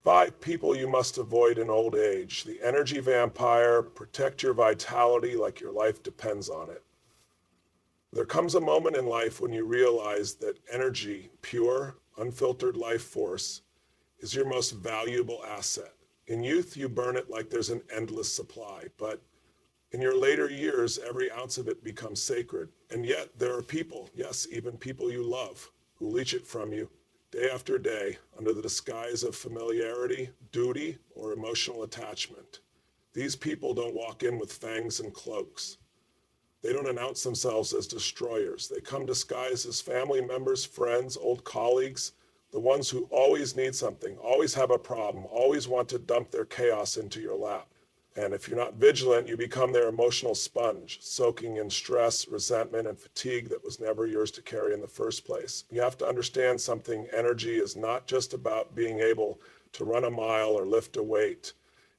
5 people you must avoid in old age. The energy vampire, protect your vitality like your life depends on it. There comes a moment in life when you realize that energy, pure, unfiltered life force, is your most valuable asset. In youth, you burn it like there's an endless supply, but in your later years, every ounce of it becomes sacred. And yet there are people, yes, even people you love, who leech it from you day after day under the disguise of familiarity, duty, or emotional attachment. These people don't walk in with fangs and cloaks. They don't announce themselves as destroyers. They come disguised as family members, friends, old colleagues, the ones who always need something, always have a problem, always want to dump their chaos into your lap. And if you're not vigilant, you become their emotional sponge, soaking in stress, resentment, and fatigue that was never yours to carry in the first place. You have to understand something. Energy is not just about being able to run a mile or lift a weight.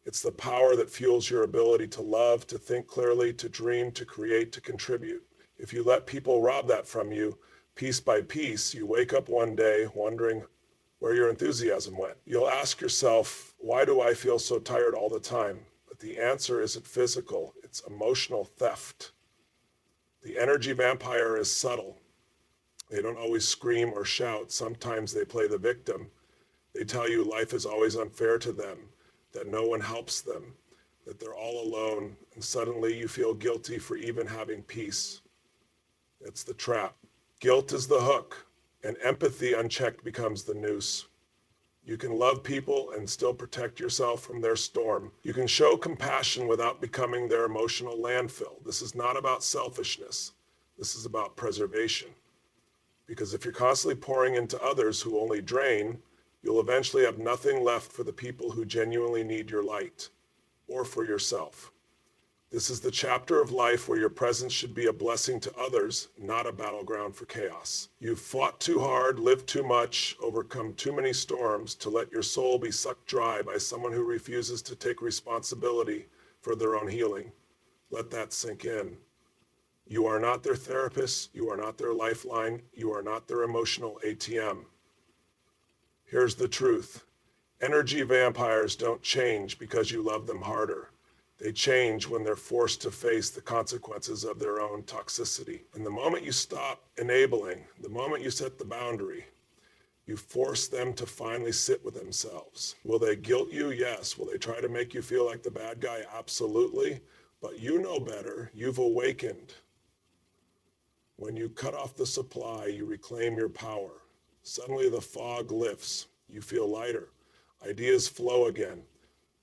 It's the power that fuels your ability to love, to think clearly, to dream, to create, to contribute. If you let people rob that from you, piece by piece, you wake up one day wondering where your enthusiasm went. You'll ask yourself, why do I feel so tired all the time? But the answer isn't physical, it's emotional theft. The energy vampire is subtle. They don't always scream or shout. Sometimes they play the victim. They tell you life is always unfair to them, that no one helps them, that they're all alone, and suddenly you feel guilty for even having peace. It's the trap. Guilt is the hook, and empathy unchecked becomes the noose. You can love people and still protect yourself from their storm. You can show compassion without becoming their emotional landfill. This is not about selfishness. This is about preservation. Because if you're constantly pouring into others who only drain, you'll eventually have nothing left for the people who genuinely need your light, or for yourself. This is the chapter of life where your presence should be a blessing to others, not a battleground for chaos. You've fought too hard, lived too much, overcome too many storms to let your soul be sucked dry by someone who refuses to take responsibility for their own healing. Let that sink in. You are not their therapist. You are not their lifeline. You are not their emotional ATM. Here's the truth. Energy vampires don't change because you love them harder. They change when they're forced to face the consequences of their own toxicity. And the moment you stop enabling, the moment you set the boundary, you force them to finally sit with themselves. Will they guilt you? Yes. Will they try to make you feel like the bad guy? Absolutely. But you know better. You've awakened. When you cut off the supply, you reclaim your power. Suddenly the fog lifts. You feel lighter. Ideas flow again.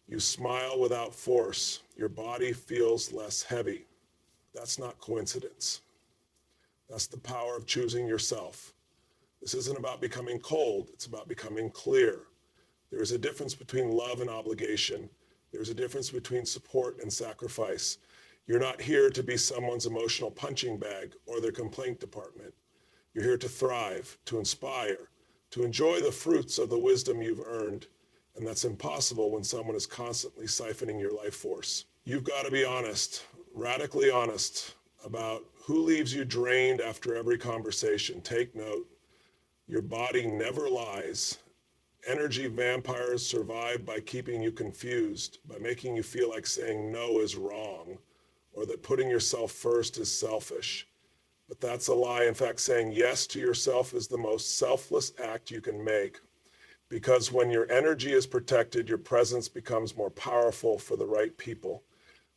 You smile without force. Your body feels less heavy. That's not coincidence. That's the power of choosing yourself. This isn't about becoming cold. It's about becoming clear. There is a difference between love and obligation. There's a difference between support and sacrifice. You're not here to be someone's emotional punching bag or their complaint department. You're here to thrive, to inspire, to enjoy the fruits of the wisdom you've earned. And that's impossible when someone is constantly siphoning your life force. You've got to be honest, radically honest, about who leaves you drained after every conversation. Take note, your body never lies. Energy vampires survive by keeping you confused, by making you feel like saying no is wrong, or that putting yourself first is selfish. But that's a lie. In fact, saying yes to yourself is the most selfless act you can make. Because when your energy is protected, your presence becomes more powerful for the right people.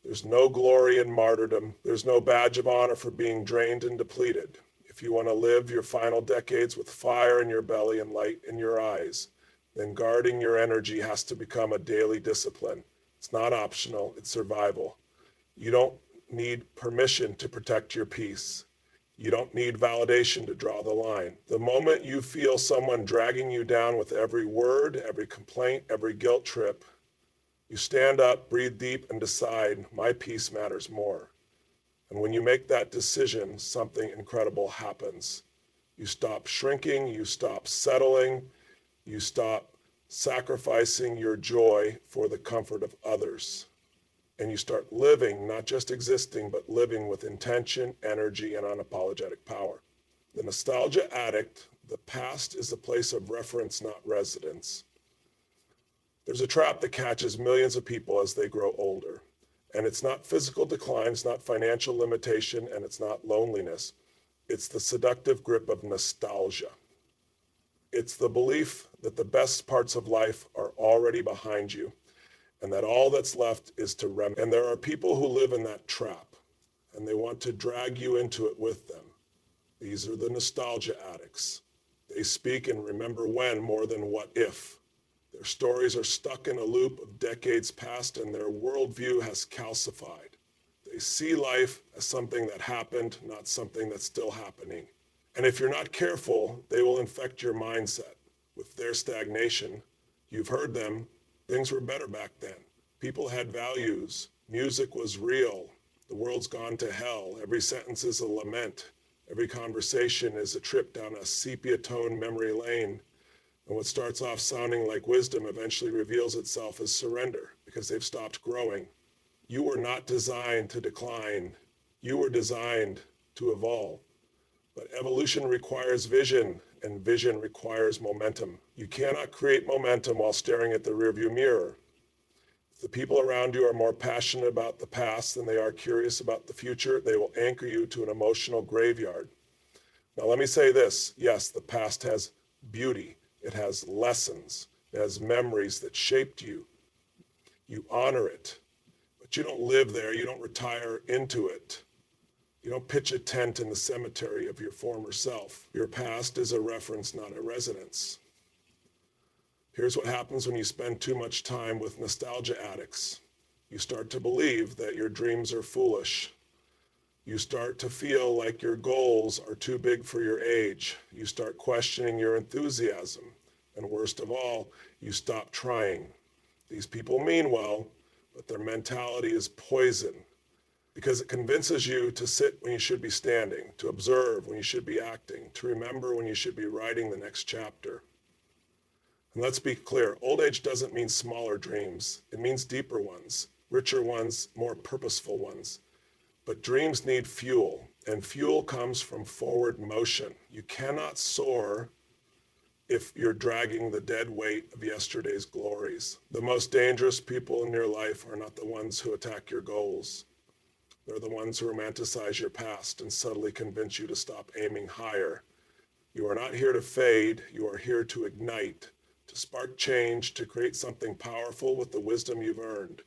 There's no glory in martyrdom. There's no badge of honor for being drained and depleted. If you want to live your final decades with fire in your belly and light in your eyes, then guarding your energy has to become a daily discipline. It's not optional, it's survival. You don't need permission to protect your peace. You don't need validation to draw the line. The moment you feel someone dragging you down with every word, every complaint, every guilt trip, you stand up, breathe deep, and decide, my peace matters more. And when you make that decision, something incredible happens. You stop shrinking, you stop settling, you stop sacrificing your joy for the comfort of others. And you start living, not just existing, but living with intention, energy, and unapologetic power. The Nostalgia Addict, the past is a place of reference, not residence. There's a trap that catches millions of people as they grow older. And it's not physical decline, it's not financial limitation, and it's not loneliness. It's the seductive grip of nostalgia. It's the belief that the best parts of life are already behind you and that all that's left is to remember. And there are people who live in that trap and they want to drag you into it with them. These are the nostalgia addicts. They speak and remember when more than what if. Their stories are stuck in a loop of decades past and their worldview has calcified. They see life as something that happened, not something that's still happening. And if you're not careful, they will infect your mindset with their stagnation. You've heard them. Things were better back then. People had values. Music was real. The world's gone to hell. Every sentence is a lament. Every conversation is a trip down a sepia-toned memory lane. And what starts off sounding like wisdom eventually reveals itself as surrender because they've stopped growing. You were not designed to decline. You were designed to evolve. But evolution requires vision, and vision requires momentum. You cannot create momentum while staring at the rearview mirror. If the people around you are more passionate about the past than they are curious about the future, they will anchor you to an emotional graveyard. Now let me say this. Yes, the past has beauty. It has lessons. It has memories that shaped you. You honor it, but you don't live there. You don't retire into it. You don't pitch a tent in the cemetery of your former self. Your past is a reference, not a residence. Here's what happens when you spend too much time with nostalgia addicts. You start to believe that your dreams are foolish. You start to feel like your goals are too big for your age. You start questioning your enthusiasm. And worst of all, you stop trying. These people mean well, but their mentality is poison because it convinces you to sit when you should be standing, to observe when you should be acting, to remember when you should be writing the next chapter. And let's be clear, old age doesn't mean smaller dreams. It means deeper ones, richer ones, more purposeful ones. But dreams need fuel, and fuel comes from forward motion. You cannot soar if you're dragging the dead weight of yesterday's glories. The most dangerous people in your life are not the ones who attack your goals. They're the ones who romanticize your past and subtly convince you to stop aiming higher. You are not here to fade, you are here to ignite, to spark change, to create something powerful with the wisdom you've earned.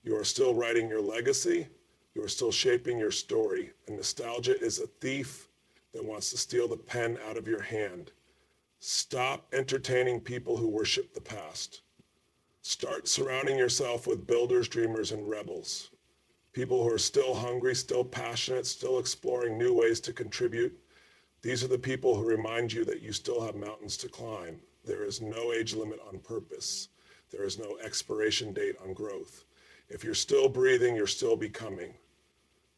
You are still writing your legacy, you are still shaping your story, and nostalgia is a thief that wants to steal the pen out of your hand. Stop entertaining people who worship the past. Start surrounding yourself with builders, dreamers, and rebels. People who are still hungry, still passionate, still exploring new ways to contribute. These are the people who remind you that you still have mountains to climb. There is no age limit on purpose. There is no expiration date on growth. If you're still breathing, you're still becoming.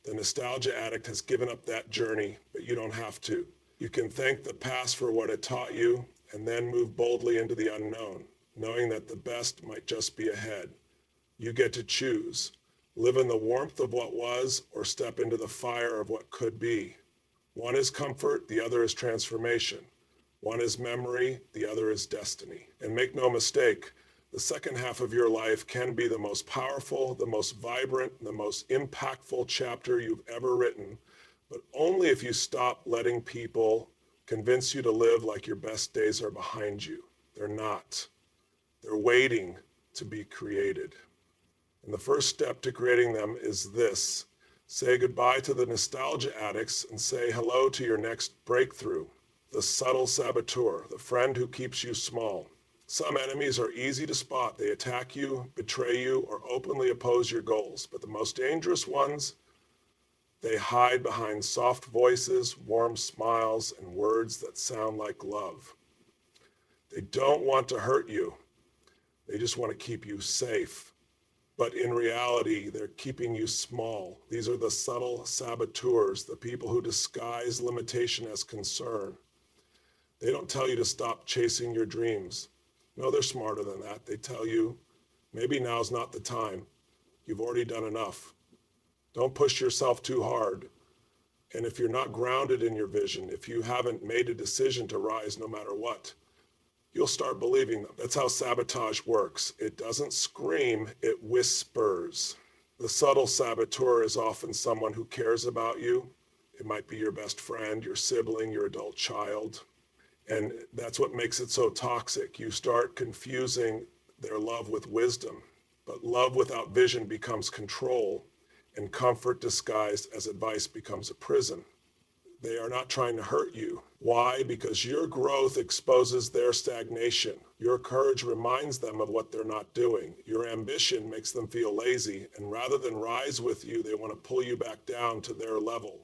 The nostalgia addict has given up that journey, but you don't have to. You can thank the past for what it taught you and then move boldly into the unknown, knowing that the best might just be ahead. You get to choose. Live in the warmth of what was or step into the fire of what could be. One is comfort, the other is transformation. One is memory, the other is destiny. And make no mistake, the second half of your life can be the most powerful, the most vibrant, the most impactful chapter you've ever written, but only if you stop letting people convince you to live like your best days are behind you. They're not. They're waiting to be created. And the first step to creating them is this. Say goodbye to the nostalgia addicts and say hello to your next breakthrough. The subtle saboteur, the friend who keeps you small. Some enemies are easy to spot. They attack you, betray you, or openly oppose your goals. But the most dangerous ones, they hide behind soft voices, warm smiles, and words that sound like love. They don't want to hurt you. They just want to keep you safe. But in reality, they're keeping you small. These are the subtle saboteurs, the people who disguise limitation as concern. They don't tell you to stop chasing your dreams. No, they're smarter than that. They tell you, maybe now's not the time. You've already done enough. Don't push yourself too hard. And if you're not grounded in your vision, if you haven't made a decision to rise no matter what, you'll start believing them. That's how sabotage works. It doesn't scream, it whispers. The subtle saboteur is often someone who cares about you. It might be your best friend, your sibling, your adult child. And that's what makes it so toxic. You start confusing their love with wisdom. But love without vision becomes control, and comfort disguised as advice becomes a prison. They are not trying to hurt you. Why? Because your growth exposes their stagnation. Your courage reminds them of what they're not doing. Your ambition makes them feel lazy, and rather than rise with you, they want to pull you back down to their level,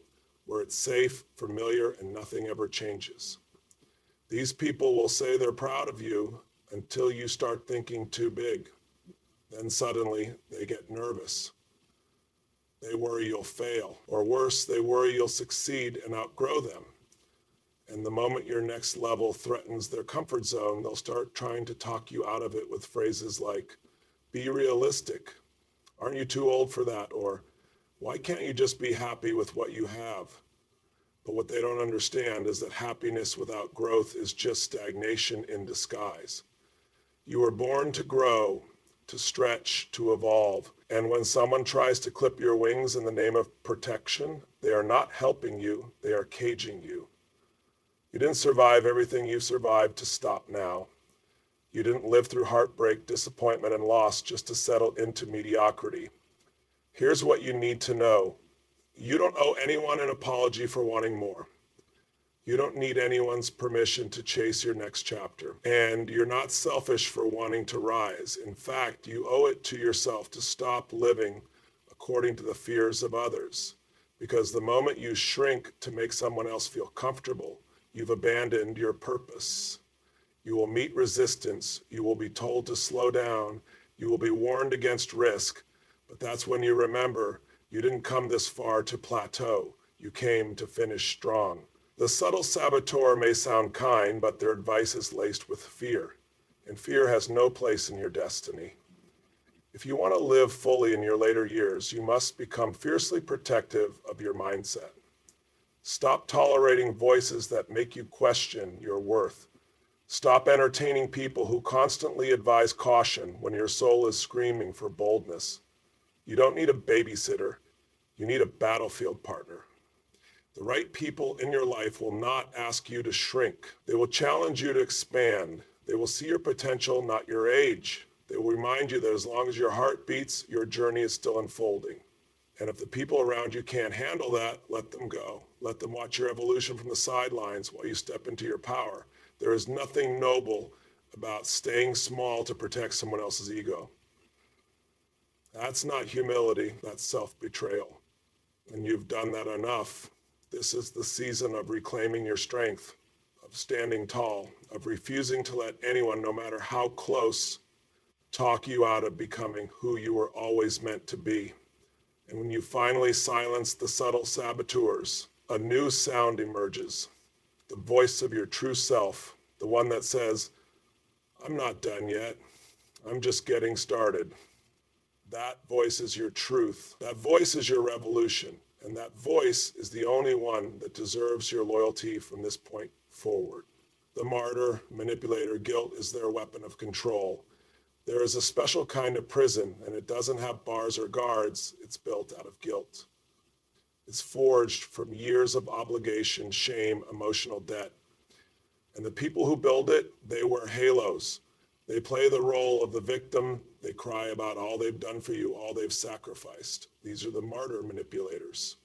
where it's safe, familiar, and nothing ever changes. These people will say they're proud of you until you start thinking too big. Then suddenly they get nervous. They worry you'll fail, or worse, they worry you'll succeed and outgrow them. And the moment your next level threatens their comfort zone, they'll start trying to talk you out of it with phrases like, be realistic. Aren't you too old for that? Or why can't you just be happy with what you have? But what they don't understand is that happiness without growth is just stagnation in disguise. You were born to grow, to stretch, to evolve. And when someone tries to clip your wings in the name of protection, they are not helping you, they are caging you. You didn't survive everything you survived to stop now. You didn't live through heartbreak, disappointment, and loss just to settle into mediocrity. Here's what you need to know. You don't owe anyone an apology for wanting more. You don't need anyone's permission to chase your next chapter. And you're not selfish for wanting to rise. In fact, you owe it to yourself to stop living according to the fears of others. Because the moment you shrink to make someone else feel comfortable, you've abandoned your purpose. You will meet resistance. You will be told to slow down. You will be warned against risk. But that's when you remember you didn't come this far to plateau. You came to finish strong. The subtle saboteur may sound kind, but their advice is laced with fear, and fear has no place in your destiny. If you want to live fully in your later years, you must become fiercely protective of your mindset. Stop tolerating voices that make you question your worth. Stop entertaining people who constantly advise caution when your soul is screaming for boldness. You don't need a babysitter, you need a battlefield partner. The right people in your life will not ask you to shrink. They will challenge you to expand. They will see your potential, not your age. They will remind you that as long as your heart beats, your journey is still unfolding. And if the people around you can't handle that, let them go. Let them watch your evolution from the sidelines while you step into your power. There is nothing noble about staying small to protect someone else's ego. That's not humility, that's self-betrayal. And you've done that enough. This is the season of reclaiming your strength, of standing tall, of refusing to let anyone, no matter how close, talk you out of becoming who you were always meant to be. And when you finally silence the subtle saboteurs, a new sound emerges, the voice of your true self, the one that says, I'm not done yet, I'm just getting started. That voice is your truth. That voice is your revolution. And that voice is the only one that deserves your loyalty from this point forward. The martyr, manipulator, guilt is their weapon of control. There is a special kind of prison, and it doesn't have bars or guards. It's built out of guilt. It's forged from years of obligation, shame, emotional debt. And the people who build it, they wear halos. They play the role of the victim. They cry about all they've done for you, all they've sacrificed. These are the martyr manipulators.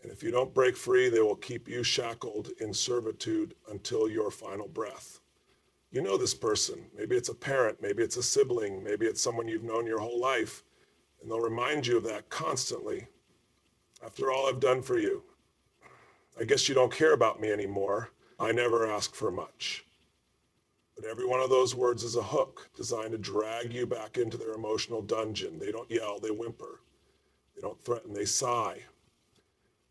And if you don't break free, they will keep you shackled in servitude until your final breath. You know this person. Maybe it's a parent, maybe it's a sibling, maybe it's someone you've known your whole life. And they'll remind you of that constantly. After all I've done for you, I guess you don't care about me anymore. I never ask for much. But every one of those words is a hook designed to drag you back into their emotional dungeon. They don't yell, they whimper. They don't threaten, they sigh.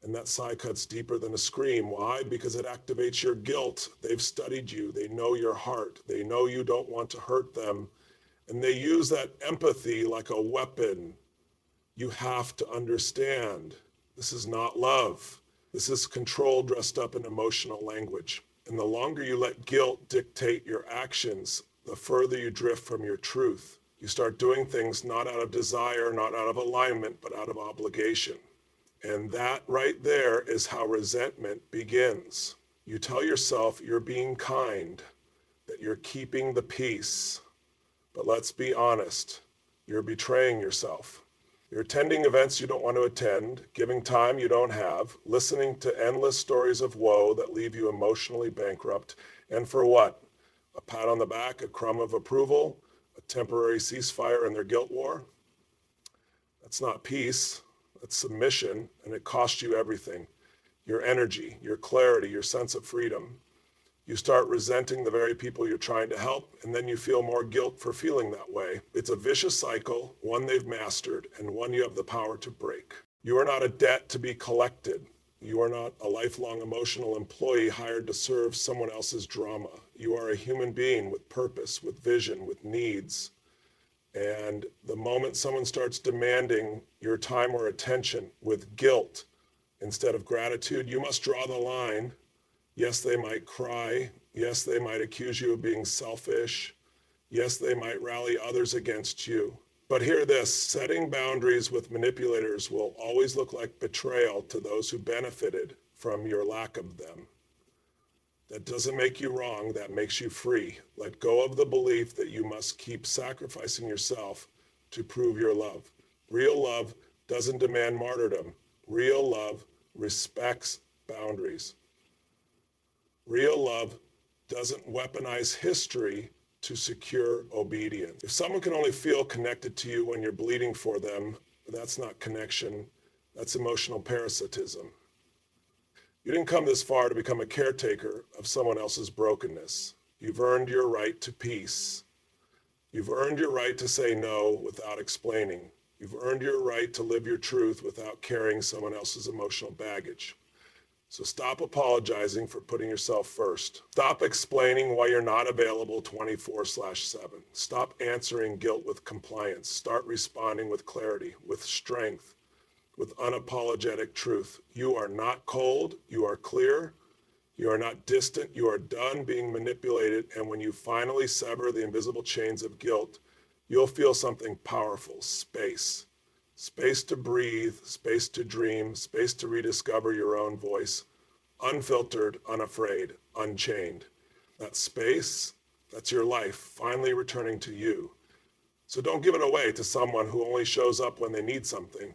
And that sigh cuts deeper than a scream. Why? Because it activates your guilt. They've studied you. They know your heart. They know you don't want to hurt them. And they use that empathy like a weapon. You have to understand. This is not love. This is control dressed up in emotional language. And the longer you let guilt dictate your actions, the further you drift from your truth. You start doing things not out of desire, not out of alignment, but out of obligation. And that right there is how resentment begins. You tell yourself you're being kind, that you're keeping the peace. But let's be honest, you're betraying yourself. You're attending events you don't want to attend, giving time you don't have, listening to endless stories of woe that leave you emotionally bankrupt. And for what? A pat on the back, a crumb of approval, a temporary ceasefire in their guilt war? That's not peace. That's submission, and it costs you everything. Your energy, your clarity, your sense of freedom. You start resenting the very people you're trying to help, and then you feel more guilt for feeling that way. It's a vicious cycle, one they've mastered, and one you have the power to break. You are not a debt to be collected. You are not a lifelong emotional employee hired to serve someone else's drama. You are a human being with purpose, with vision, with needs. And the moment someone starts demanding your time or attention with guilt instead of gratitude, you must draw the line. Yes, they might cry. Yes, they might accuse you of being selfish. Yes, they might rally others against you. But hear this, setting boundaries with manipulators will always look like betrayal to those who benefited from your lack of them. That doesn't make you wrong, that makes you free. Let go of the belief that you must keep sacrificing yourself to prove your love. Real love doesn't demand martyrdom. Real love respects boundaries. Real love doesn't weaponize history to secure obedience. If someone can only feel connected to you when you're bleeding for them, that's not connection, that's emotional parasitism. You didn't come this far to become a caretaker of someone else's brokenness. You've earned your right to peace. You've earned your right to say no without explaining. You've earned your right to live your truth without carrying someone else's emotional baggage. So stop apologizing for putting yourself first. Stop explaining why you're not available 24/7. Stop answering guilt with compliance. Start responding with clarity, with strength, with unapologetic truth. You are not cold, you are clear, you are not distant, you are done being manipulated, and when you finally sever the invisible chains of guilt, you'll feel something powerful, space. Space to breathe, space to dream, space to rediscover your own voice, unfiltered, unafraid, unchained. That space, that's your life, finally returning to you. So don't give it away to someone who only shows up when they need something.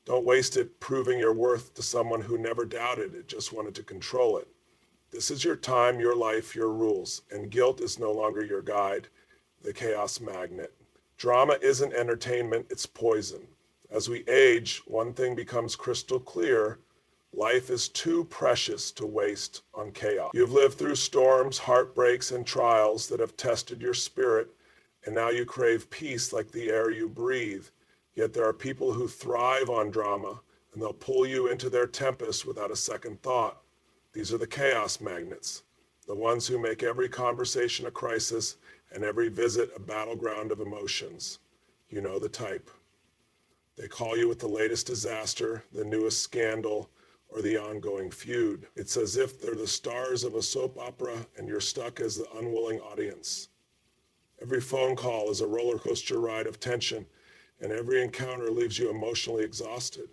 Don't waste it proving your worth to someone who never doubted it, just wanted to control it. This is your time, your life, your rules, and guilt is no longer your guide, the chaos magnet. Drama isn't entertainment, it's poison. As we age, one thing becomes crystal clear. Life is too precious to waste on chaos. You've lived through storms, heartbreaks, and trials that have tested your spirit, and now you crave peace like the air you breathe. Yet there are people who thrive on drama, and they'll pull you into their tempest without a second thought. These are the chaos magnets, the ones who make every conversation a crisis and every visit a battleground of emotions. You know the type. They call you with the latest disaster, the newest scandal, or the ongoing feud. It's as if they're the stars of a soap opera and you're stuck as the unwilling audience. Every phone call is a roller coaster ride of tension, and every encounter leaves you emotionally exhausted.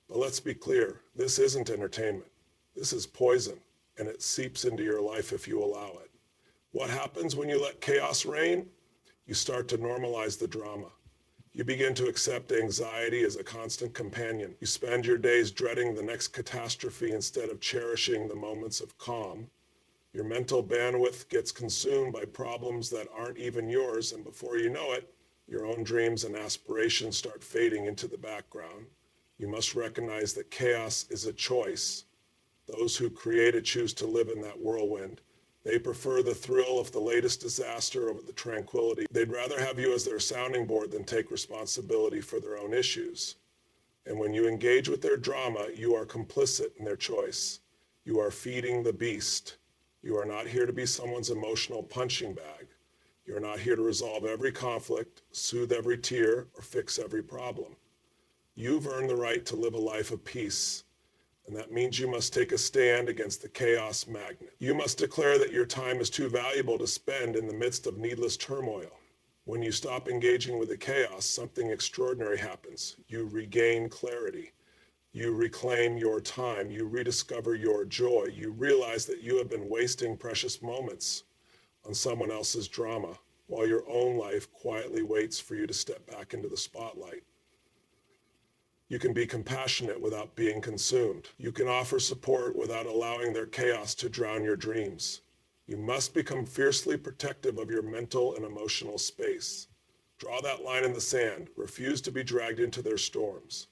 But let's be clear, this isn't entertainment. This is poison, and it seeps into your life if you allow it. What happens when you let chaos reign? You start to normalize the drama. You begin to accept anxiety as a constant companion. You spend your days dreading the next catastrophe instead of cherishing the moments of calm. Your mental bandwidth gets consumed by problems that aren't even yours, and before you know it, your own dreams and aspirations start fading into the background. You must recognize that chaos is a choice. Those who create it choose to live in that whirlwind. They prefer the thrill of the latest disaster over the tranquility. They'd rather have you as their sounding board than take responsibility for their own issues. And when you engage with their drama, you are complicit in their choice. You are feeding the beast. You are not here to be someone's emotional punching bag. You are not here to resolve every conflict, soothe every tear, or fix every problem. You've earned the right to live a life of peace. And that means you must take a stand against the chaos magnet. You must declare that your time is too valuable to spend in the midst of needless turmoil. When you stop engaging with the chaos, something extraordinary happens. You regain clarity. You reclaim your time. You rediscover your joy. You realize that you have been wasting precious moments on someone else's drama, while your own life quietly waits for you to step back into the spotlight. You can be compassionate without being consumed. You can offer support without allowing their chaos to drown your dreams. You must become fiercely protective of your mental and emotional space. Draw that line in the sand. Refuse to be dragged into their storms.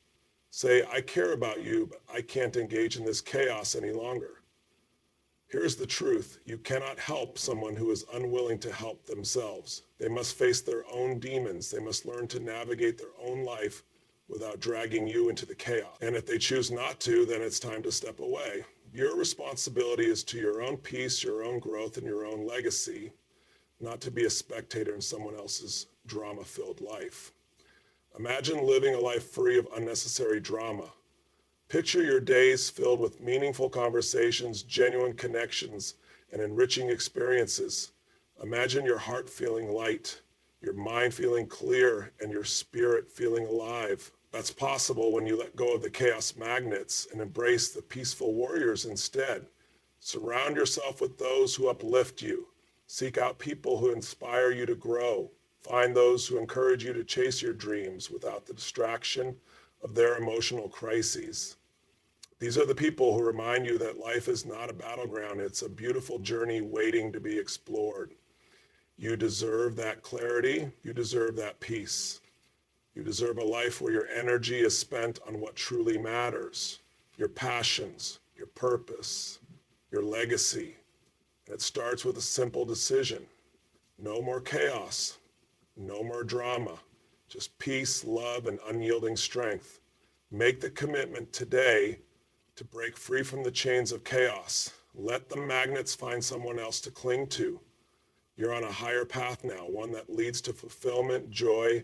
Say, I care about you, but I can't engage in this chaos any longer. Here's the truth. You cannot help someone who is unwilling to help themselves. They must face their own demons. They must learn to navigate their own life without dragging you into the chaos. And if they choose not to, then it's time to step away. Your responsibility is to your own peace, your own growth, and your own legacy, not to be a spectator in someone else's drama-filled life. Imagine living a life free of unnecessary drama. Picture your days filled with meaningful conversations, genuine connections, and enriching experiences. Imagine your heart feeling light, your mind feeling clear, and your spirit feeling alive. That's possible when you let go of the chaos magnets and embrace the peaceful warriors instead. Surround yourself with those who uplift you. Seek out people who inspire you to grow. Find those who encourage you to chase your dreams without the distraction of their emotional crises. These are the people who remind you that life is not a battleground. It's a beautiful journey waiting to be explored. You deserve that clarity. You deserve that peace. You deserve a life where your energy is spent on what truly matters, your passions, your purpose, your legacy. And it starts with a simple decision. No more chaos, no more drama, just peace, love, and unyielding strength. Make the commitment today to break free from the chains of chaos. Let the magnets find someone else to cling to. You're on a higher path now, one that leads to fulfillment, joy,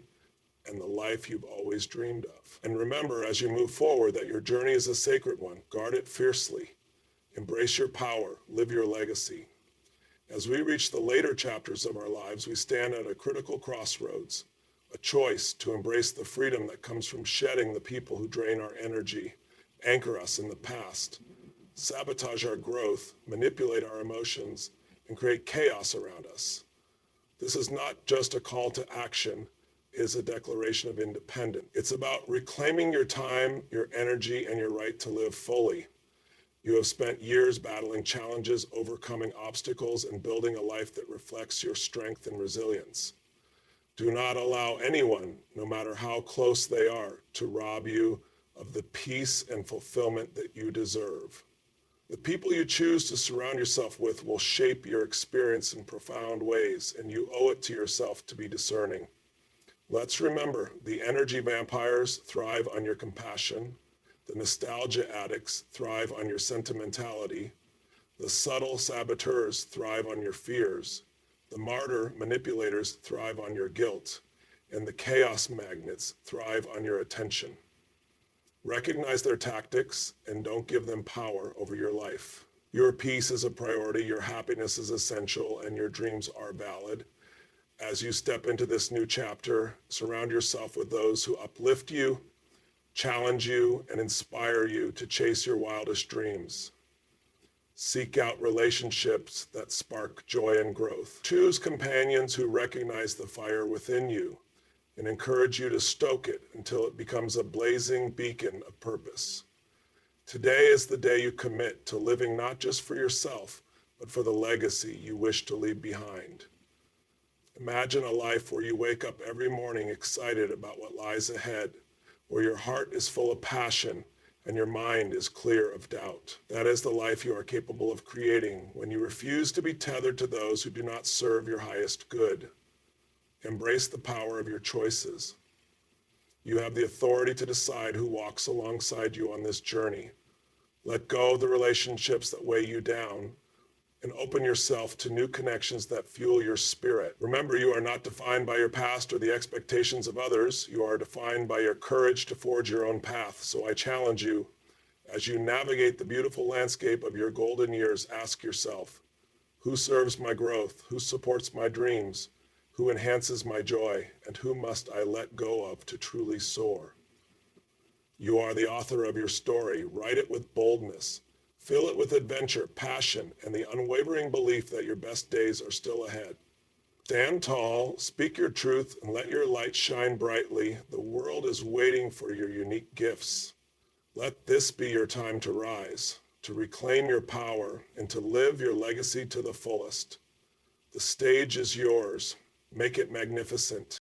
and the life you've always dreamed of. And remember, as you move forward, that your journey is a sacred one. Guard it fiercely. Embrace your power. Live your legacy. As we reach the later chapters of our lives, we stand at a critical crossroads, a choice to embrace the freedom that comes from shedding the people who drain our energy, anchor us in the past, sabotage our growth, manipulate our emotions, and create chaos around us. This is not just a call to action. Is a declaration of independence. It's about reclaiming your time, your energy, and your right to live fully. You have spent years battling challenges, overcoming obstacles, and building a life that reflects your strength and resilience. Do not allow anyone, no matter how close they are, to rob you of the peace and fulfillment that you deserve. The people you choose to surround yourself with will shape your experience in profound ways, and you owe it to yourself to be discerning. Let's remember, the energy vampires thrive on your compassion. The nostalgia addicts thrive on your sentimentality. The subtle saboteurs thrive on your fears. The martyr manipulators thrive on your guilt. And the chaos magnets thrive on your attention. Recognize their tactics and don't give them power over your life. Your peace is a priority, your happiness is essential, and your dreams are valid. As you step into this new chapter, surround yourself with those who uplift you, challenge you, and inspire you to chase your wildest dreams. Seek out relationships that spark joy and growth. Choose companions who recognize the fire within you and encourage you to stoke it until it becomes a blazing beacon of purpose. Today is the day you commit to living not just for yourself, but for the legacy you wish to leave behind. Imagine a life where you wake up every morning excited about what lies ahead, where your heart is full of passion and your mind is clear of doubt. That is the life you are capable of creating when you refuse to be tethered to those who do not serve your highest good. Embrace the power of your choices. You have the authority to decide who walks alongside you on this journey. Let go of the relationships that weigh you down and open yourself to new connections that fuel your spirit. Remember, you are not defined by your past or the expectations of others. You are defined by your courage to forge your own path. So I challenge you, As you navigate the beautiful landscape of your golden years, ask yourself, who serves my growth? Who supports my dreams? Who enhances my joy? And who must I let go of to truly soar? You are the author of your story. Write it with boldness. Fill it with adventure, passion, and the unwavering belief that your best days are still ahead. Stand tall, speak your truth, and let your light shine brightly. The world is waiting for your unique gifts. Let this be your time to rise, to reclaim your power, and to live your legacy to the fullest. The stage is yours. Make it magnificent.